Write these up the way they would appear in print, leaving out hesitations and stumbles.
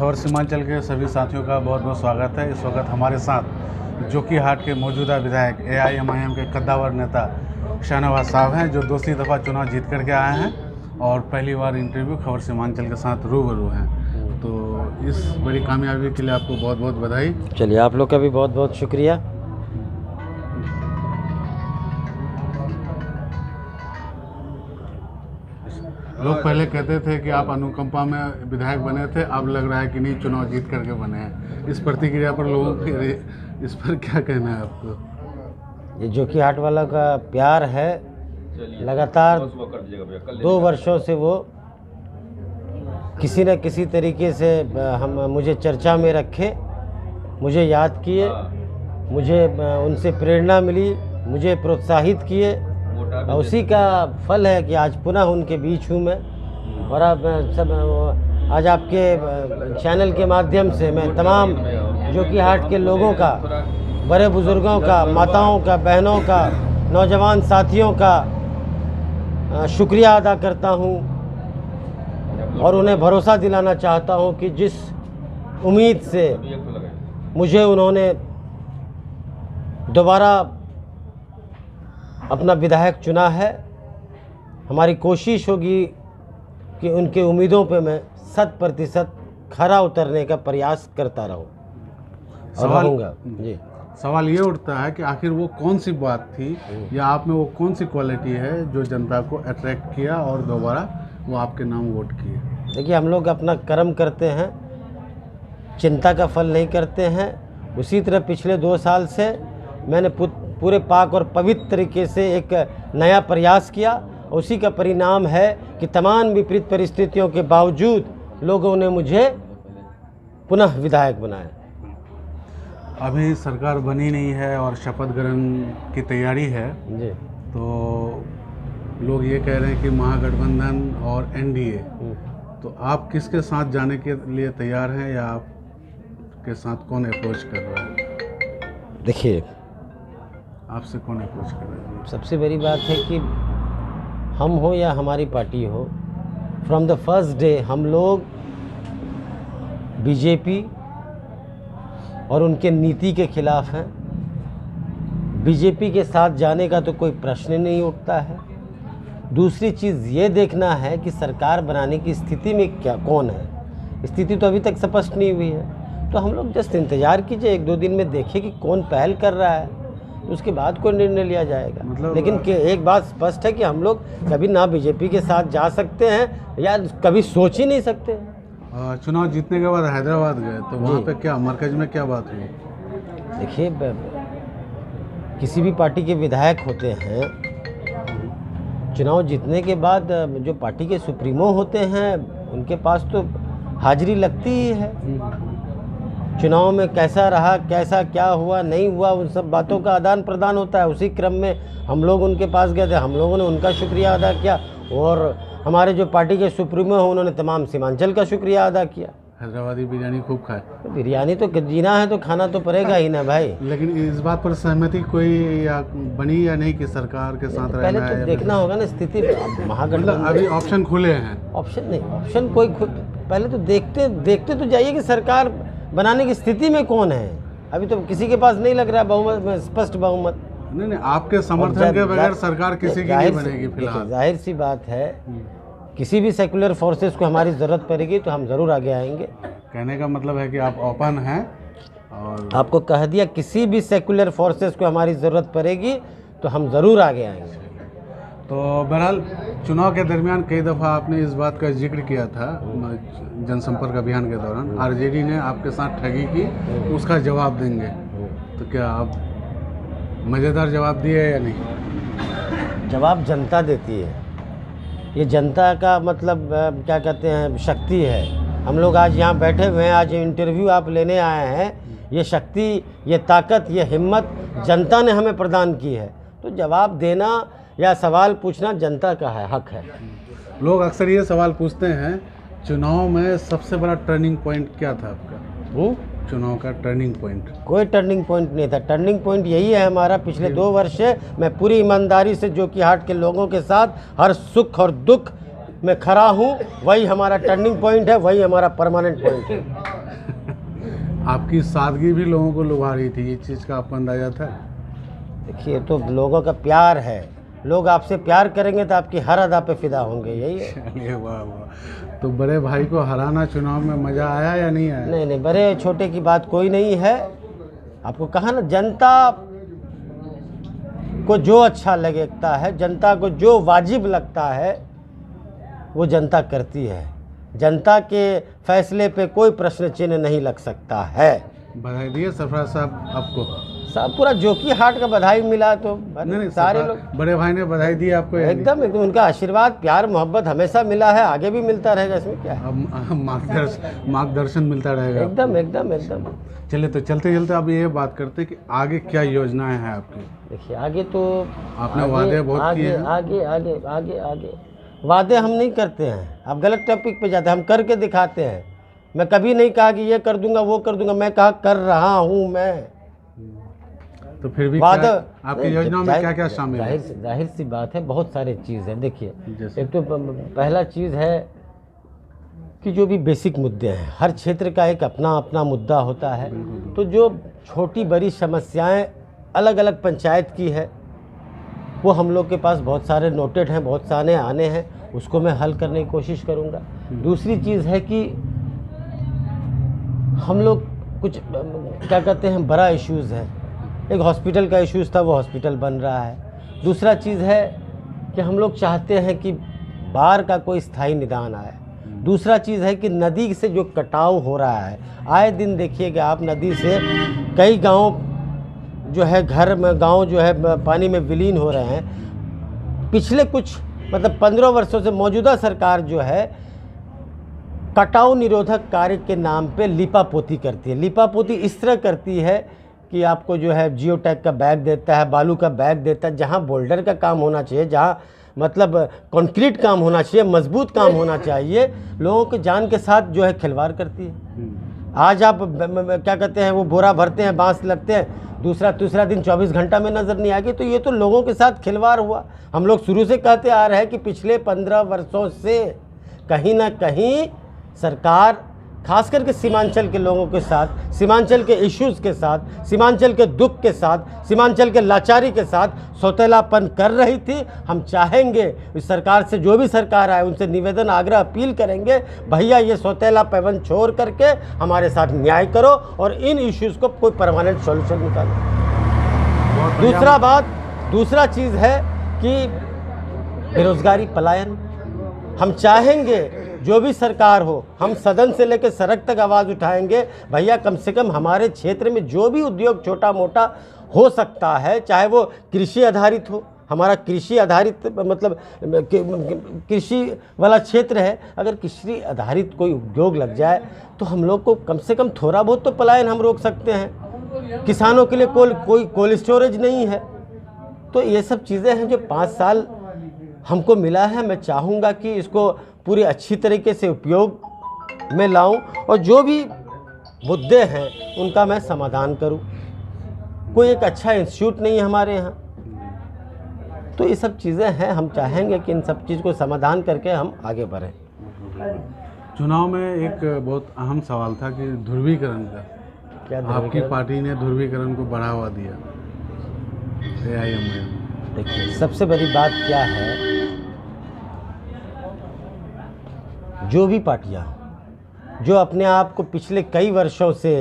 खबर सीमांचल के सभी साथियों का बहुत बहुत स्वागत है। इस वक्त हमारे साथ जोकीहाट के मौजूदा विधायक AIMIM के कद्दावर नेता शाहनवाज साहब हैं, जो दूसरी दफ़ा चुनाव जीत करके आए हैं और पहली बार इंटरव्यू खबर सीमांचल के साथ रूबरू हैं। तो इस बड़ी कामयाबी के लिए आपको बहुत बहुत बधाई। चलिए, आप लोग का भी बहुत बहुत शुक्रिया। लोग पहले कहते थे कि आप अनुकंपा में विधायक बने थे, अब लग रहा है कि नहीं, चुनाव जीत करके बने हैं। इस प्रतिक्रिया पर लोगों के इस पर क्या कहना है आपको? ये जोकीहाट वाला का प्यार है, लगातार 2 वर्षों से वो किसी न किसी तरीके से मुझे चर्चा में रखे, मुझे याद किए, मुझे उनसे प्रेरणा मिली, मुझे प्रोत्साहित किए, और उसी का फल है कि आज पुनः उनके बीच हूँ मैं। और अब आज आपके चैनल के माध्यम से मैं तमाम जोकीहाट के लोगों का, बड़े बुज़ुर्गों का, माताओं का, बहनों का, नौजवान साथियों का शुक्रिया अदा करता हूँ और उन्हें भरोसा दिलाना चाहता हूँ कि जिस उम्मीद से मुझे उन्होंने दोबारा अपना विधायक चुना है, हमारी कोशिश होगी कि उनके उम्मीदों पे मैं 100% खरा उतरने का प्रयास करता रहूं और रहूँगा। जी, सवाल ये उठता है कि आखिर वो कौन सी बात थी या आप में वो कौन सी क्वालिटी है जो जनता को अट्रैक्ट किया और दोबारा वो आपके नाम वोट किए? देखिए, हम लोग अपना कर्म करते हैं, चिंता का फल नहीं करते हैं। उसी तरह पिछले 2 साल से मैंने पूरे पाक और पवित्र तरीके से एक नया प्रयास किया। उसी का परिणाम है कि तमाम विपरीत परिस्थितियों के बावजूद लोगों ने मुझे पुनः विधायक बनाया। अभी सरकार बनी नहीं है और शपथ ग्रहण की तैयारी है जी। तो लोग ये कह रहे हैं कि महागठबंधन और NDA, तो आप किसके साथ जाने के लिए तैयार हैं या आपके साथ कौन अप्रोच कर रहा है? देखिए, आपसे कौन अप्रोच कर रहा है? सबसे बड़ी बात है कि हम हो या हमारी पार्टी हो, फ्रॉम द फर्स्ट डे हम लोग बीजेपी और उनके नीति के खिलाफ हैं। बीजेपी के साथ जाने का तो कोई प्रश्न नहीं उठता है। दूसरी चीज़ ये देखना है कि सरकार बनाने की स्थिति में कौन है। स्थिति तो अभी तक स्पष्ट नहीं हुई है, तो हम लोग जस्ट इंतज़ार कीजिए, 1-2 दिन में देखिए कि कौन पहल कर रहा है, उसके बाद कोई निर्णय लिया जाएगा। मतलब लेकिन एक बात स्पष्ट है कि हम लोग कभी ना बीजेपी के साथ जा सकते हैं या कभी सोच ही नहीं सकते। चुनाव जीतने के बाद हैदराबाद गए तो वहाँ पे क्या मरकज में क्या बात हुई? देखिए, किसी भी पार्टी के विधायक होते हैं, चुनाव जीतने के बाद जो पार्टी के सुप्रीमो होते हैं उनके पास तो हाजिरी लगती ही है। चुनाव में कैसा रहा, कैसा क्या हुआ, नहीं हुआ, उन सब बातों का आदान प्रदान होता है। उसी क्रम में हम लोग उनके पास गए थे, हम लोगों ने उनका शुक्रिया अदा किया और हमारे जो पार्टी के सुप्रीमो हैं उन्होंने तमाम सीमांचल का शुक्रिया अदा किया। हैदराबादी बिरयानी खूब खाए। तो बिरयानी तो जीना है तो खाना तो पड़ेगा ही ना भाई। लेकिन इस बात पर सहमति कोई या बनी या नहीं कि सरकार के साथ पहले रहना तो है? देखना होगा ना स्थिति। महागठबंधन अभी ऑप्शन खुले हैं। ऑप्शन नहीं, ऑप्शन कोई पहले तो देखते तो जाइए कि सरकार बनाने की स्थिति में कौन है। अभी तो किसी के पास नहीं लग रहा है बहुमत, स्पष्ट बहुमत। नहीं, आपके समर्थन के बगैर सरकार किसी की नहीं बनेगी फिलहाल। जाहिर सी बात है, किसी भी सेकुलर फोर्सेस को हमारी ज़रूरत पड़ेगी तो हम ज़रूर आगे आएंगे। कहने का मतलब है कि आप ओपन हैं और आपको कह दिया, किसी भी सेकुलर फोर्सेस को हमारी ज़रूरत पड़ेगी तो हम ज़रूर आगे आएंगे। तो बहरहाल चुनाव के दरमियान कई दफ़ा आपने इस बात का जिक्र किया था जनसंपर्क अभियान के दौरान, RJD ने आपके साथ ठगी की, उसका जवाब देंगे। तो क्या आप मज़ेदार जवाब दिए या नहीं? जवाब जनता देती है। ये जनता का मतलब क्या कहते हैं, शक्ति है। हम लोग आज यहाँ बैठे हुए हैं, आज इंटरव्यू आप लेने आए हैं, ये शक्ति, ये ताकत, ये हिम्मत जनता ने हमें प्रदान की है। तो जवाब देना या सवाल पूछना जनता का है, हक है। लोग अक्सर ये सवाल पूछते हैं, चुनाव में सबसे बड़ा टर्निंग पॉइंट क्या था आपका? चुनाव का टर्निंग पॉइंट? कोई टर्निंग पॉइंट नहीं था। टर्निंग पॉइंट यही है हमारा, पिछले 2 वर्ष से मैं पूरी ईमानदारी से जोकीहाट के लोगों के साथ हर सुख और दुख में खड़ा हूँ। वही हमारा टर्निंग पॉइंट है, वही हमारा परमानेंट पॉइंट है। आपकी सादगी भी लोगों को लुभा रही थी, ये चीज़ का आपको अंदाजा था? देखिए, तो लोगों का प्यार है, लोग आपसे प्यार करेंगे तो आपकी हर अदा पे फिदा होंगे, यही है। चलिए, वाह वाह। तो बड़े भाई को हराना चुनाव में मज़ा आया या नहीं आया? नहीं नहीं, बड़े छोटे की बात कोई नहीं है। आपको कहा ना, जनता को जो अच्छा लगता है, जनता को जो वाजिब लगता है, वो जनता करती है। जनता के फैसले पे कोई प्रश्न चिन्ह नहीं लग सकता है। बधाई दिए सरफराज साहब आपको? सब पूरा जोकी हाट का बधाई मिला तो नहीं, सारे लोग, बड़े भाई ने बधाई दी आपको? एकदम एकदम उनका आशीर्वाद, प्यार, मोहब्बत हमेशा मिला है, आगे भी मिलता रहेगा, इसमें क्या है। अब मार्गदर्शन मिलता रहेगा? एकदम एकदम एकदम। चलिए, तो चलते चलते अब ये बात करते कि आगे क्या योजनाएं हैं आपकी? देखिए, आगे तो आपने वादे बहुत किए हैं। आगे आगे आगे आगे वादे हम नहीं करते हैं, आप गलत टॉपिक पे जाते हैं, हम करके दिखाते हैं। मैं कभी नहीं कहा कि ये कर दूंगा वो कर दूंगा, मैं कहा कर रहा हूँ मैं। तो फिर भी वादा आपकी योजनाओं में क्या क्या शामिल है? जाहिर सी बात है, बहुत सारे चीज़ है। देखिए, जैसे? एक तो पहला चीज़ है कि जो भी बेसिक मुद्दे हैं, हर क्षेत्र का एक अपना अपना मुद्दा होता है। तो जो छोटी बड़ी समस्याएं अलग अलग पंचायत की है, वो हम लोग के पास बहुत सारे नोटेड हैं, बहुत सारे आने हैं, उसको मैं हल करने की कोशिश करूँगा। दूसरी चीज़ है कि हम लोग कुछ क्या कहते हैं, बड़ा इश्यूज़ है। एक हॉस्पिटल का इश्यूज़ था, वो हॉस्पिटल बन रहा है। दूसरा चीज़ है कि हम लोग चाहते हैं कि बाढ़ का कोई स्थायी निदान आए। दूसरा चीज़ है कि नदी से जो कटाव हो रहा है, आए दिन देखिएगा आप, नदी से कई गांव जो है, घर में गांव जो है पानी में विलीन हो रहे हैं। पिछले कुछ 15 वर्षों से मौजूदा सरकार जो है कटाव निरोधक कार्य के नाम पे लीपापोती करती है। लीपापोती इस तरह करती है कि आपको जो है जियो टैग का बैग देता है, बालू का बैग देता है, जहाँ बोल्डर का काम होना चाहिए, जहाँ कंक्रीट काम होना चाहिए, मजबूत काम होना चाहिए, लोगों के जान के साथ जो है खिलवाड़ करती है। आज आप क्या कहते हैं, वो बोरा भरते हैं, बांस लगते हैं, दूसरा दिन 24 घंटा में नज़र नहीं आएगी। तो ये तो लोगों के साथ खिलवाड़ हुआ। हम लोग शुरू से कहते आ रहे हैं कि पिछले 15 वर्षों से कहीं ना कहीं सरकार, खास करके सीमांचल के लोगों के साथ, सीमांचल के इश्यूज़ के साथ, सीमांचल के दुख के साथ, सीमांचल के लाचारी के साथ सौतेलापन कर रही थी। हम चाहेंगे इस सरकार से, जो भी सरकार आए, उनसे निवेदन, आग्रह, अपील करेंगे, भैया ये सौतेलापन छोड़ करके हमारे साथ न्याय करो और इन इश्यूज़ को कोई परमानेंट सॉल्यूशन निकालो। दूसरा चीज़ है कि बेरोज़गारी, पलायन। हम चाहेंगे जो भी सरकार हो, हम सदन से लेकर सड़क तक आवाज़ उठाएंगे, भैया कम से कम हमारे क्षेत्र में जो भी उद्योग छोटा मोटा हो सकता है, चाहे वो कृषि आधारित हो, हमारा कृषि आधारित कृषि वाला क्षेत्र है, अगर कृषि आधारित कोई उद्योग लग जाए तो हम लोग को कम से कम थोड़ा बहुत तो पलायन हम रोक सकते हैं। किसानों के लिए कोई कोल्ड स्टोरेज नहीं है। तो ये सब चीज़ें हैं जो 5 साल हमको मिला है। मैं चाहूँगा कि इसको पूरी अच्छी तरीके से उपयोग में लाऊं और जो भी मुद्दे हैं उनका मैं समाधान करूं। कोई एक अच्छा इंस्टीट्यूट नहीं है हमारे यहाँ, तो ये सब चीज़ें हैं। हम चाहेंगे कि इन सब चीज़ को समाधान करके हम आगे बढ़ें। चुनाव में एक बहुत अहम सवाल था कि ध्रुवीकरण का, क्या आपकी पार्टी ने ध्रुवीकरण को बढ़ावा दिया, AIMIM। देखिए, सबसे बड़ी बात क्या है, जो भी पार्टियां जो अपने आप को पिछले कई वर्षों से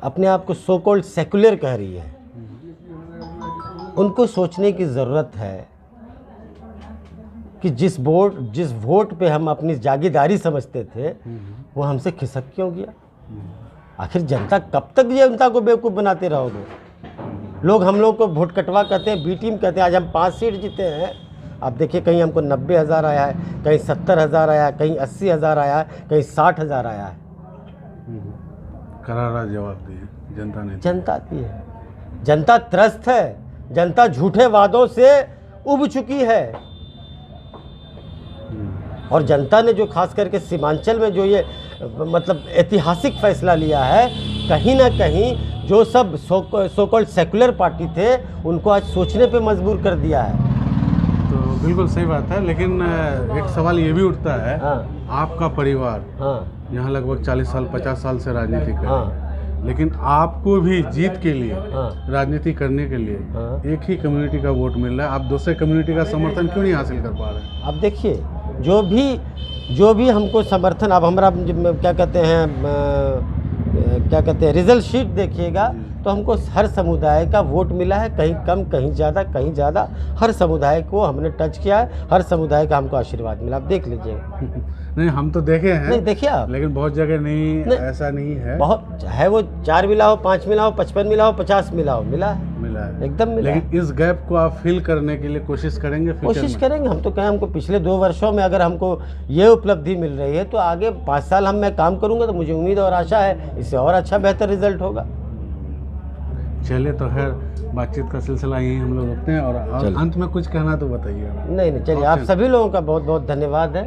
अपने आप को सो कॉल्ड सेकुलर कह रही है, उनको सोचने की ज़रूरत है कि जिस वोट पे हम अपनी जागीरदारी समझते थे, वो हमसे खिसक क्यों गया। आखिर जनता कब तक जनता को बेवकूफ़ बनाते रहोगे। लोग हम लोग को वोट कटवा कहते हैं, बी टीम कहते हैं। आज हम 5 सीट जीते हैं, आप देखिए, कहीं हमको 90,000 आया है, कहीं 70,000 आया है, कहीं 80,000 आया है, कहीं 60,000 आया है। करारा जवाब दिए जनता ने। जनता दी है, जनता त्रस्त है, जनता झूठे वादों से उब चुकी है। और जनता ने जो खास करके सीमांचल में जो ये ऐतिहासिक फैसला लिया है, कहीं ना कहीं जो सब सो कॉल्ड सेकुलर पार्टी थे, उनको आज सोचने पे मजबूर कर दिया है। तो बिल्कुल सही बात है, लेकिन एक सवाल ये भी उठता है, हाँ। आपका परिवार, हाँ, यहाँ लगभग 40 साल 50 साल से राजनीति कर रहे हैं। हाँ लेकिन आपको भी जीत के लिए, हाँ राजनीति करने के लिए हाँ। एक ही कम्युनिटी का वोट मिल रहा है, आप दूसरे कम्युनिटी का समर्थन क्यों नहीं हासिल कर पा रहे हैं? अब देखिए, जो भी हमको समर्थन, अब हमारा क्या कहते हैं रिजल्ट शीट देखिएगा तो हमको हर समुदाय का वोट मिला है, कहीं कम कहीं ज़्यादा, हर समुदाय को हमने टच किया है, हर समुदाय का हमको आशीर्वाद मिला। आप देख लीजिए। नहीं, हम तो देखे हैं। नहीं, देखिए आप, लेकिन बहुत जगह नहीं, ऐसा नहीं है। बहुत, चाहे वो 4 मिला हो, 5 मिला हो, 55 मिला हो, 50 मिला हो, मिला है एकदम मिला। लेकिन इस गैप को आप फिल करने के लिए कोशिश करेंगे? कोशिश करेंगे। हम तो कहें, हमको पिछले 2 वर्षों में अगर हमको ये उपलब्धि मिल रही है तो आगे 5 साल मैं काम करूंगा तो मुझे उम्मीद और आशा है इससे और अच्छा बेहतर रिजल्ट होगा। चलिए, तो खैर बातचीत का सिलसिला यही हम लोग रखते हैं, और अंत में कुछ कहना तो बताइए। नहीं, चलिए, आप सभी लोगों का बहुत बहुत धन्यवाद है।